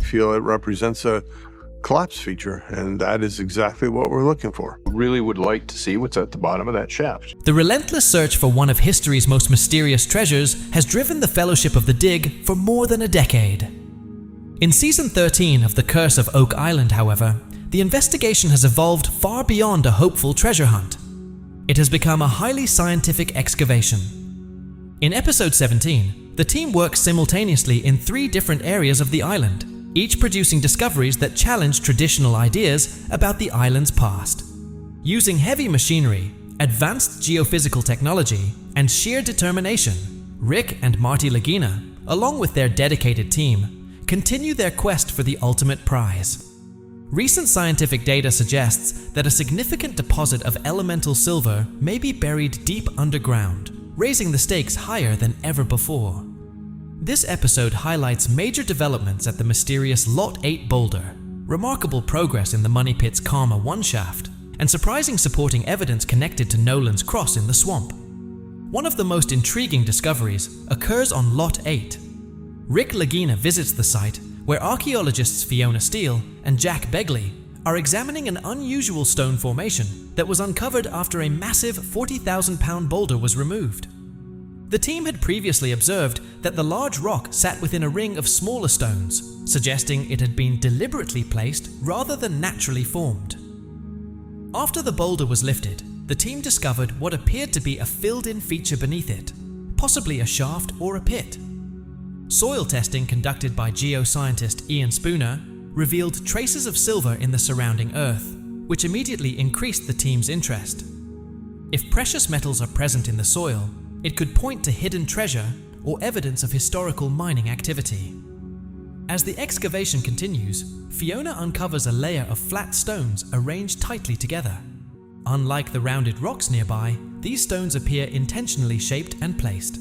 feel it represents a collapse feature, and that is exactly what we're looking for. Really would like to see what's at the bottom of that shaft. The relentless search for one of history's most mysterious treasures has driven the Fellowship of the Dig for more than a decade. In Season 13 of The Curse of Oak Island, however, the investigation has evolved far beyond a hopeful treasure hunt. It has become a highly scientific excavation. In Episode 17, the team works simultaneously in 3 different areas of the island, each producing discoveries that challenge traditional ideas about the island's past. Using heavy machinery, advanced geophysical technology, and sheer determination, Rick and Marty Lagina, along with their dedicated team, continue their quest for the ultimate prize. Recent scientific data suggests that a significant deposit of elemental silver may be buried deep underground, raising the stakes higher than ever before. This episode highlights major developments at the mysterious Lot 8 boulder, remarkable progress in the Money Pit's Karma 1 shaft, and surprising supporting evidence connected to Nolan's cross in the swamp. One of the most intriguing discoveries occurs on Lot 8. Rick Lagina visits the site where archaeologists Fiona Steele and Jack Begley are examining an unusual stone formation that was uncovered after a massive 40,000-pound boulder was removed. The team had previously observed that the large rock sat within a ring of smaller stones, suggesting it had been deliberately placed rather than naturally formed. After the boulder was lifted, the team discovered what appeared to be a filled-in feature beneath it, possibly a shaft or a pit. Soil testing conducted by geoscientist Ian Spooner revealed traces of silver in the surrounding earth, which immediately increased the team's interest. If precious metals are present in the soil, it could point to hidden treasure or evidence of historical mining activity. As the excavation continues, Fiona uncovers a layer of flat stones arranged tightly together. Unlike the rounded rocks nearby, these stones appear intentionally shaped and placed.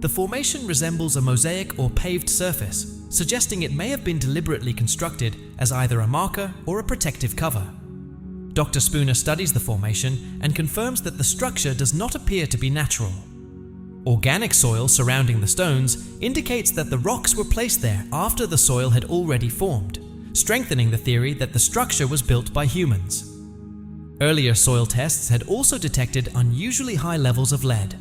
The formation resembles a mosaic or paved surface, suggesting it may have been deliberately constructed as either a marker or a protective cover. Dr. Spooner studies the formation and confirms that the structure does not appear to be natural. Organic soil surrounding the stones indicates that the rocks were placed there after the soil had already formed, strengthening the theory that the structure was built by humans. Earlier soil tests had also detected unusually high levels of lead.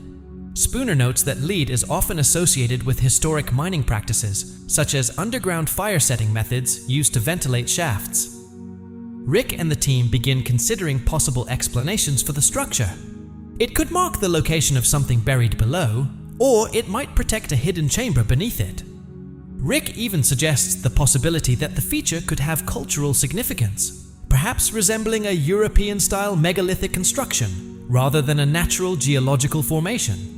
Spooner notes that lead is often associated with historic mining practices, such as underground fire setting methods used to ventilate shafts. Rick and the team begin considering possible explanations for the structure. It could mark the location of something buried below, or it might protect a hidden chamber beneath it. Rick even suggests the possibility that the feature could have cultural significance, perhaps resembling a European-style megalithic construction, rather than a natural geological formation.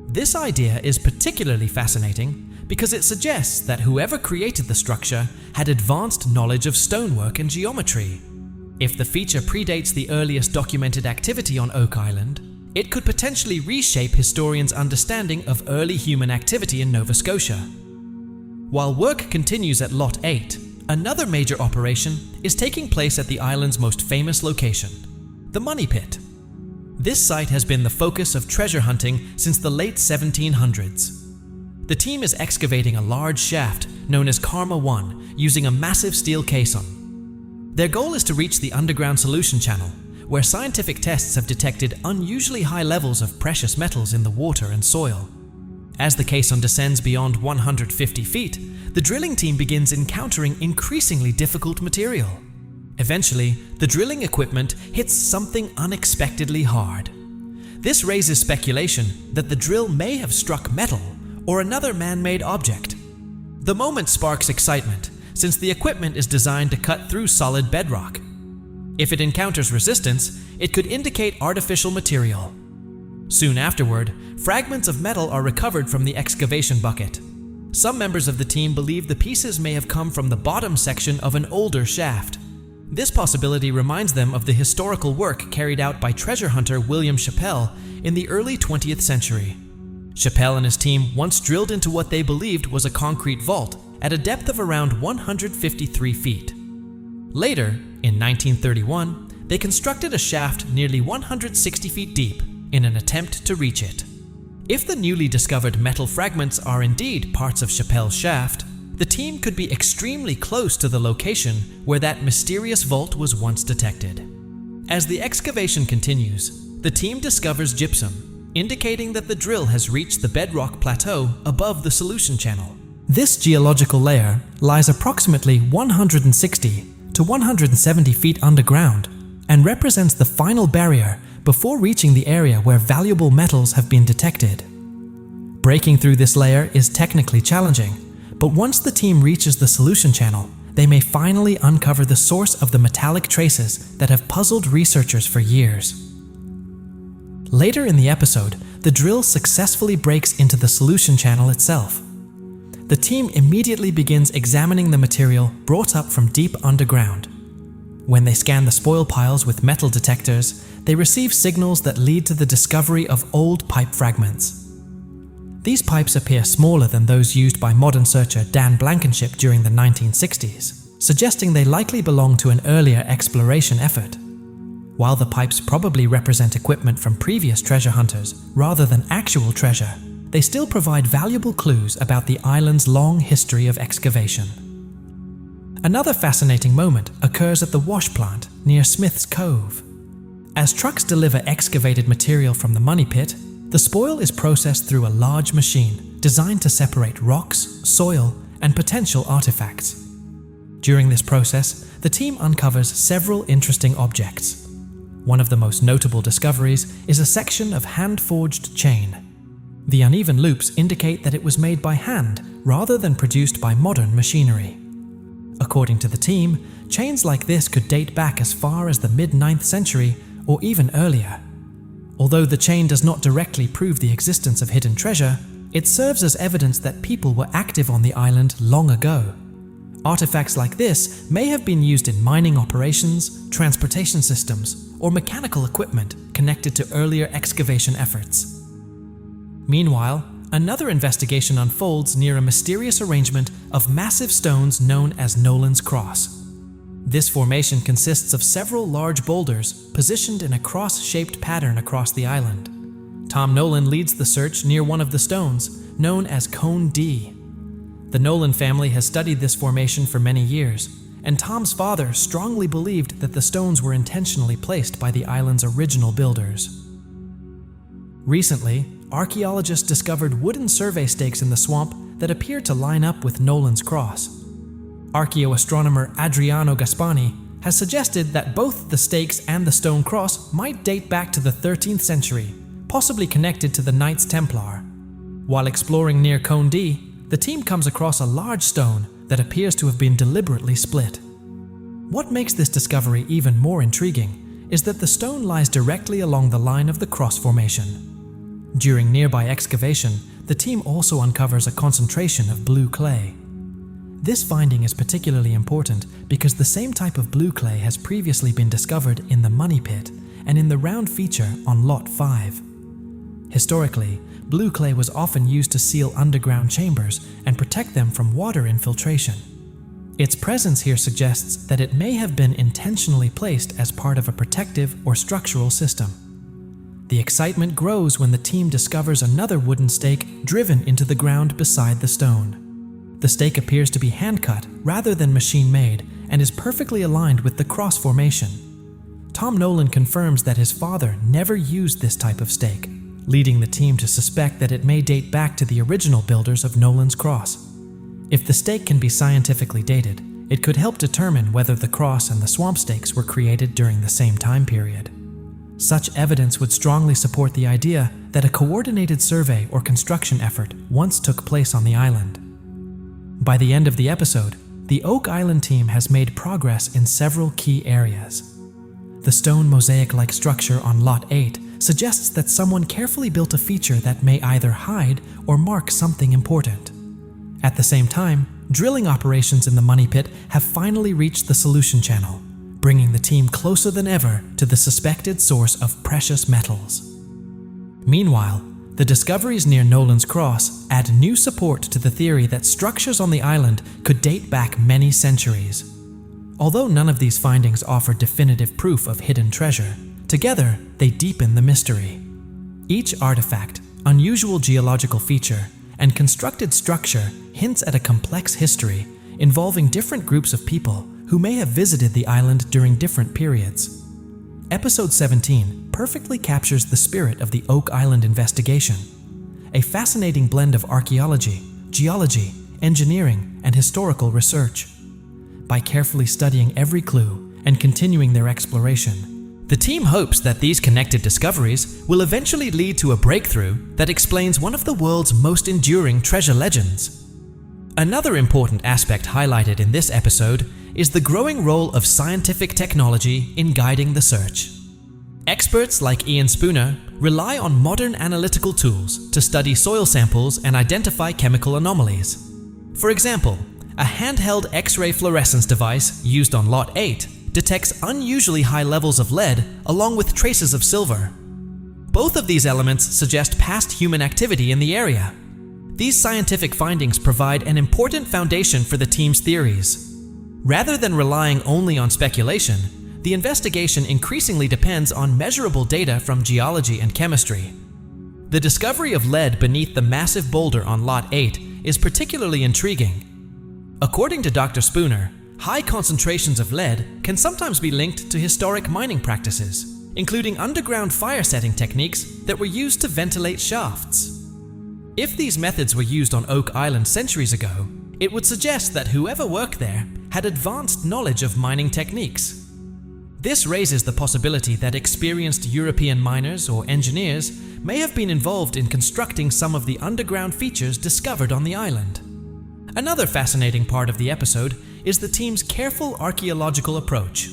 This idea is particularly fascinating because it suggests that whoever created the structure had advanced knowledge of stonework and geometry. If the feature predates the earliest documented activity on Oak Island, it could potentially reshape historians' understanding of early human activity in Nova Scotia. While work continues at Lot 8, another major operation is taking place at the island's most famous location, the Money Pit. This site has been the focus of treasure hunting since the late 1700s. The team is excavating a large shaft known as Karma 1 using a massive steel caisson. Their goal is to reach the underground solution channel, where scientific tests have detected unusually high levels of precious metals in the water and soil. As the caisson descends beyond 150 feet, the drilling team begins encountering increasingly difficult material. Eventually, the drilling equipment hits something unexpectedly hard. This raises speculation that the drill may have struck metal or another man-made object. The moment sparks excitement, since the equipment is designed to cut through solid bedrock. If it encounters resistance, it could indicate artificial material. Soon afterward, fragments of metal are recovered from the excavation bucket. Some members of the team believe the pieces may have come from the bottom section of an older shaft. This possibility reminds them of the historical work carried out by treasure hunter William Chappell in the early 20th century. Chappell and his team once drilled into what they believed was a concrete vault at a depth of around 153 feet. Later, in 1931, they constructed a shaft nearly 160 feet deep in an attempt to reach it. If the newly discovered metal fragments are indeed parts of Chappell's shaft, the team could be extremely close to the location where that mysterious vault was once detected. As the excavation continues, the team discovers gypsum, indicating that the drill has reached the bedrock plateau above the solution channel. This geological layer lies approximately 160 to 170 feet underground and represents the final barrier before reaching the area where valuable metals have been detected. Breaking through this layer is technically challenging, but once the team reaches the solution channel, they may finally uncover the source of the metallic traces that have puzzled researchers for years. Later in the episode, the drill successfully breaks into the solution channel itself. The team immediately begins examining the material brought up from deep underground. When they scan the spoil piles with metal detectors, they receive signals that lead to the discovery of old pipe fragments. These pipes appear smaller than those used by modern searcher Dan Blankenship during the 1960s, suggesting they likely belong to an earlier exploration effort. While the pipes probably represent equipment from previous treasure hunters rather than actual treasure, they still provide valuable clues about the island's long history of excavation. Another fascinating moment occurs at the wash plant near Smith's Cove. As trucks deliver excavated material from the money pit, the spoil is processed through a large machine designed to separate rocks, soil, and potential artifacts. During this process, the team uncovers several interesting objects. One of the most notable discoveries is a section of hand-forged chain. The uneven loops indicate that it was made by hand rather than produced by modern machinery. According to the team, chains like this could date back as far as the mid-9th century or even earlier. Although the chain does not directly prove the existence of hidden treasure, it serves as evidence that people were active on the island long ago. Artifacts like this may have been used in mining operations, transportation systems, or mechanical equipment connected to earlier excavation efforts. Meanwhile, another investigation unfolds near a mysterious arrangement of massive stones known as Nolan's Cross. This formation consists of several large boulders positioned in a cross-shaped pattern across the island. Tom Nolan leads the search near one of the stones, known as Cone D. The Nolan family has studied this formation for many years, and Tom's father strongly believed that the stones were intentionally placed by the island's original builders. Recently, archaeologists discovered wooden survey stakes in the swamp that appear to line up with Nolan's Cross. Archaeoastronomer Adriano Gaspani has suggested that both the stakes and the stone cross might date back to the 13th century, possibly connected to the Knights Templar. While exploring near Cone D, the team comes across a large stone that appears to have been deliberately split. What makes this discovery even more intriguing is that the stone lies directly along the line of the cross formation. During nearby excavation, the team also uncovers a concentration of blue clay. This finding is particularly important because the same type of blue clay has previously been discovered in the money pit and in the round feature on Lot 5. Historically, blue clay was often used to seal underground chambers and protect them from water infiltration. Its presence here suggests that it may have been intentionally placed as part of a protective or structural system. The excitement grows when the team discovers another wooden stake driven into the ground beside the stone. The stake appears to be hand-cut rather than machine-made and is perfectly aligned with the cross formation. Tom Nolan confirms that his father never used this type of stake, leading the team to suspect that it may date back to the original builders of Nolan's Cross. If the stake can be scientifically dated, it could help determine whether the cross and the swamp stakes were created during the same time period. Such evidence would strongly support the idea that a coordinated survey or construction effort once took place on the island. By the end of the episode, the Oak Island team has made progress in several key areas. The stone mosaic-like structure on Lot 8 suggests that someone carefully built a feature that may either hide or mark something important. At the same time, drilling operations in the money pit have finally reached the solution channel, bringing the team closer than ever to the suspected source of precious metals. Meanwhile, the discoveries near Nolan's Cross add new support to the theory that structures on the island could date back many centuries. Although none of these findings offer definitive proof of hidden treasure, together they deepen the mystery. Each artifact, unusual geological feature, and constructed structure hints at a complex history involving different groups of people who may have visited the island during different periods. Episode 17 perfectly captures the spirit of the Oak Island investigation, a fascinating blend of archaeology, geology, engineering, and historical research. By carefully studying every clue and continuing their exploration, the team hopes that these connected discoveries will eventually lead to a breakthrough that explains one of the world's most enduring treasure legends. Another important aspect highlighted in this episode is the growing role of scientific technology in guiding the search. Experts like Ian Spooner rely on modern analytical tools to study soil samples and identify chemical anomalies. For example, a handheld X-ray fluorescence device used on Lot 8 detects unusually high levels of lead along with traces of silver. Both of these elements suggest past human activity in the area. These scientific findings provide an important foundation for the team's theories. Rather than relying only on speculation, the investigation increasingly depends on measurable data from geology and chemistry. The discovery of lead beneath the massive boulder on Lot 8 is particularly intriguing. According to Dr. Spooner, high concentrations of lead can sometimes be linked to historic mining practices, including underground fire setting techniques that were used to ventilate shafts. If these methods were used on Oak Island centuries ago, it would suggest that whoever worked there had advanced knowledge of mining techniques. This raises the possibility that experienced European miners or engineers may have been involved in constructing some of the underground features discovered on the island. Another fascinating part of the episode is the team's careful archaeological approach.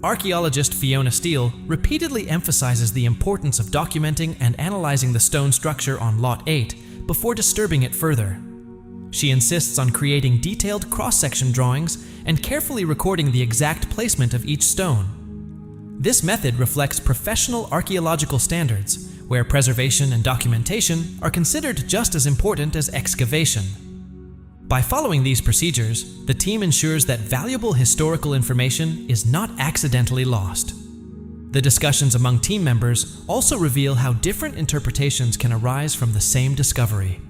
Archaeologist Fiona Steele repeatedly emphasizes the importance of documenting and analyzing the stone structure on Lot 8 before disturbing it further. She insists on creating detailed cross-section drawings and carefully recording the exact placement of each stone. This method reflects professional archaeological standards, where preservation and documentation are considered just as important as excavation. By following these procedures, the team ensures that valuable historical information is not accidentally lost. The discussions among team members also reveal how different interpretations can arise from the same discovery.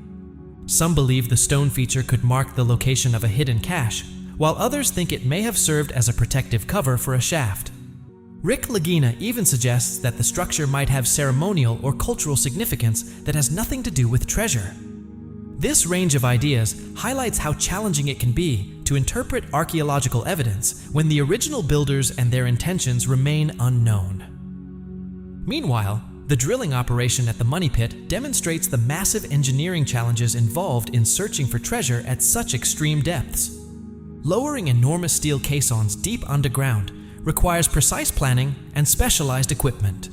Some believe the stone feature could mark the location of a hidden cache, while others think it may have served as a protective cover for a shaft. Rick Lagina even suggests that the structure might have ceremonial or cultural significance that has nothing to do with treasure. This range of ideas highlights how challenging it can be to interpret archaeological evidence when the original builders and their intentions remain unknown. Meanwhile, the drilling operation at the Money Pit demonstrates the massive engineering challenges involved in searching for treasure at such extreme depths. Lowering enormous steel caissons deep underground requires precise planning and specialized equipment.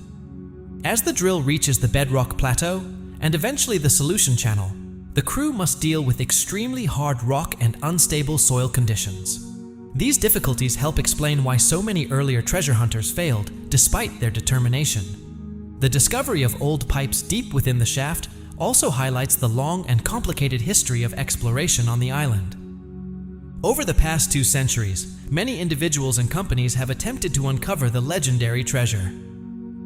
As the drill reaches the bedrock plateau and eventually the solution channel, the crew must deal with extremely hard rock and unstable soil conditions. These difficulties help explain why so many earlier treasure hunters failed, despite their determination. The discovery of old pipes deep within the shaft also highlights the long and complicated history of exploration on the island. Over the past 2 centuries, many individuals and companies have attempted to uncover the legendary treasure.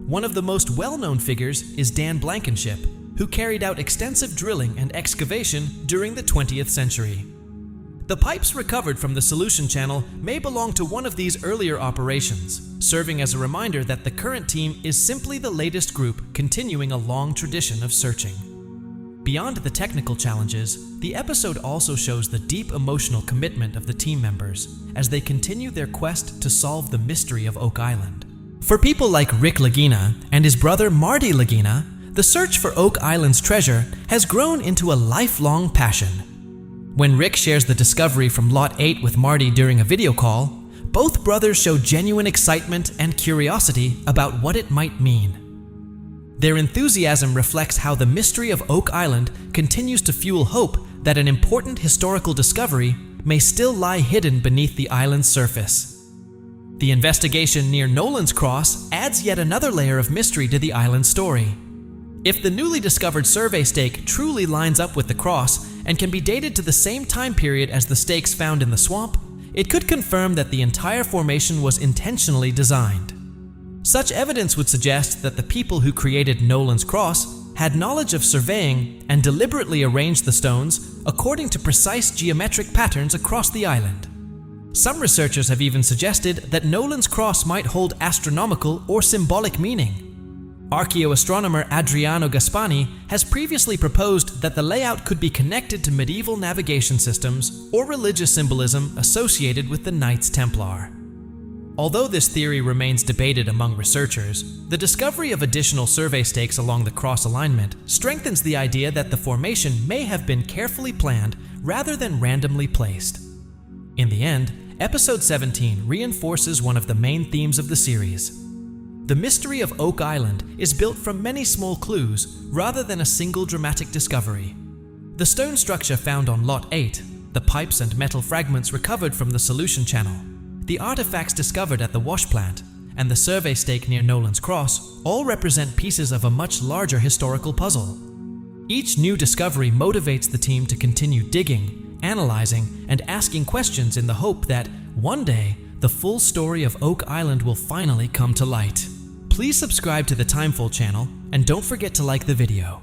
One of the most well-known figures is Dan Blankenship, who carried out extensive drilling and excavation during the 20th century. The pipes recovered from the solution channel may belong to one of these earlier operations, serving as a reminder that the current team is simply the latest group continuing a long tradition of searching. Beyond the technical challenges, the episode also shows the deep emotional commitment of the team members as they continue their quest to solve the mystery of Oak Island. For people like Rick Lagina and his brother Marty Lagina, the search for Oak Island's treasure has grown into a lifelong passion. When Rick shares the discovery from Lot 8 with Marty during a video call, both brothers show genuine excitement and curiosity about what it might mean. Their enthusiasm reflects how the mystery of Oak Island continues to fuel hope that an important historical discovery may still lie hidden beneath the island's surface. The investigation near Nolan's Cross adds yet another layer of mystery to the island's story. If the newly discovered survey stake truly lines up with the cross and can be dated to the same time period as the stakes found in the swamp, it could confirm that the entire formation was intentionally designed. Such evidence would suggest that the people who created Nolan's Cross had knowledge of surveying and deliberately arranged the stones according to precise geometric patterns across the island. Some researchers have even suggested that Nolan's cross might hold astronomical or symbolic meaning. Archaeoastronomer Adriano Gaspani has previously proposed that the layout could be connected to medieval navigation systems or religious symbolism associated with the Knights Templar. Although this theory remains debated among researchers, the discovery of additional survey stakes along the cross alignment strengthens the idea that the formation may have been carefully planned rather than randomly placed. In the end, Episode 17 reinforces one of the main themes of the series. The mystery of Oak Island is built from many small clues rather than a single dramatic discovery. The stone structure found on Lot 8, the pipes and metal fragments recovered from the solution channel, the artifacts discovered at the wash plant, and the survey stake near Nolan's Cross all represent pieces of a much larger historical puzzle. Each new discovery motivates the team to continue digging, analyzing, and asking questions in the hope that, one day, the full story of Oak Island will finally come to light. Please subscribe to the Timeful channel, and don't forget to like the video.